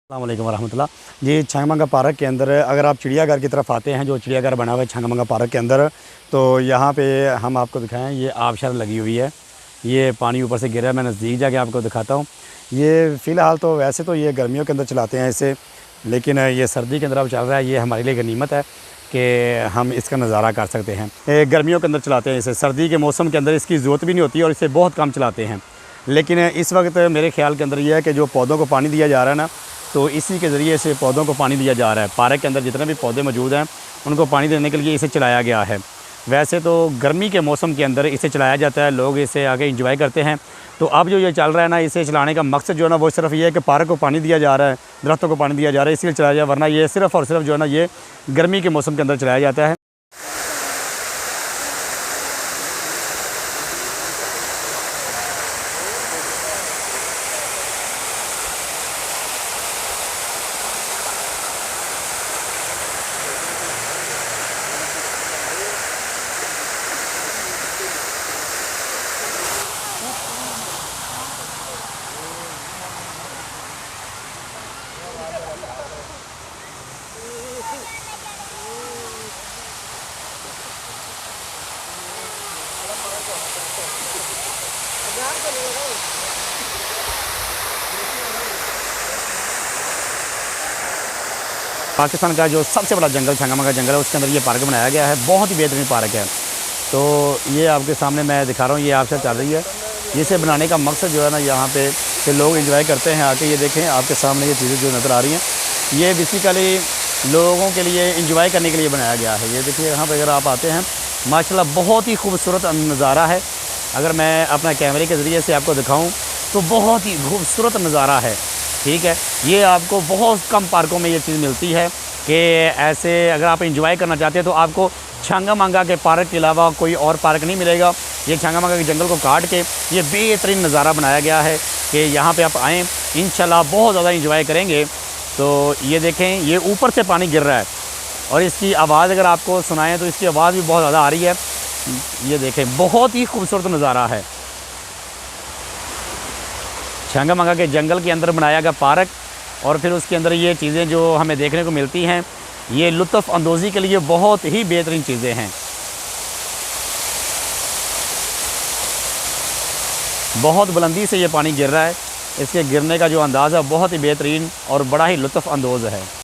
अस्सलाम वालेकुम वरहमतुल्लाह जी। छंगमंगा पार्क के अंदर अगर आप चिड़ियाघर की तरफ आते हैं, जो चिड़ियाघर बना हुआ है छंगमंगा पार्क के अंदर, तो यहाँ पे हम आपको दिखाएं, ये आबशार लगी हुई है। ये पानी ऊपर से गिर रहा है, मैं नज़दीक जाके आपको दिखाता हूँ। ये फ़िलहाल तो वैसे तो ये गर्मियों के अंदर चलाते हैं इसे, लेकिन ये सर्दी के अंदर अब चल रहा है। ये हमारे लिए गनीमत है कि हम इसका नज़ारा कर सकते हैं। गर्मियों के अंदर चलाते हैं इसे, सर्दी के मौसम के अंदर इसकी ज़रूरत भी नहीं होती और इसे बहुत कम चलाते हैं। लेकिन इस वक्त मेरे ख़्याल के अंदर ये है कि जो पौधों को पानी दिया जा रहा है ना, तो इसी के ज़रिए से पौधों को पानी दिया जा रहा है। पार्क के अंदर जितने भी पौधे मौजूद हैं उनको पानी देने के लिए इसे चलाया गया है। वैसे तो गर्मी के मौसम के अंदर इसे चलाया जाता है, लोग इसे आगे इंजॉय करते हैं। तो अब जो ये चल रहा है ना, इसे चलाने का मकसद जो है ना वो सिर्फ ये है कि पार्क को पानी दिया जा रहा है, दरख्तों को पानी दिया जा रहा है, इसलिए चलाया जा, वरना ये सिर्फ़ और सिर्फ जो है ना ये गर्मी के मौसम के अंदर चलाया जाता है। पाकिस्तान का जो सबसे बड़ा जंगल छंगमंगा जंगल है, उसके अंदर ये पार्क बनाया गया है। बहुत ही बेहतरीन पार्क है। तो ये आपके सामने मैं दिखा रहा हूँ, ये आबशार चल रही है। इसे बनाने का मकसद जो है ना, यहाँ पे कि लोग एंजॉय करते हैं आके। ये देखें आपके सामने ये चीज़ें जो नज़र आ रही हैं, ये बेसिकली लोगों के लिए एंजॉय करने के लिए बनाया गया है। ये देखिए यहाँ पर अगर आप आते हैं, माशाल्लाह बहुत ही खूबसूरत नज़ारा है। अगर मैं अपना कैमरे के ज़रिए से आपको दिखाऊँ तो बहुत ही खूबसूरत नज़ारा है। ठीक है, ये आपको बहुत कम पार्कों में ये चीज़ मिलती है कि ऐसे अगर आप एंजॉय करना चाहते हैं तो आपको छंगमंगा के पार्क के अलावा कोई और पार्क नहीं मिलेगा। ये छंगमंगा के जंगल को काट के ये बेहतरीन नज़ारा बनाया गया है कि यहाँ पे आप आएँ, इंशाल्लाह बहुत ज़्यादा एंजॉय करेंगे। तो ये देखें, ये ऊपर से पानी गिर रहा है और इसकी आवाज़ अगर आपको सुनाएं तो इसकी आवाज़ भी बहुत ज़्यादा आ रही है। ये देखें, बहुत ही खूबसूरत नज़ारा है। छंगमंगा के जंगल के अंदर बनाया गया पार्क, और फिर उसके अंदर ये चीज़ें जो हमें देखने को मिलती हैं, ये लुत्फ़ अंदोज़ी के लिए बहुत ही बेहतरीन चीज़ें हैं। बहुत बुलंदी से ये पानी गिर रहा है, इसके गिरने का जो अंदाज़ है बहुत ही बेहतरीन और बड़ा ही लुत्फ़ अंदोज़ है।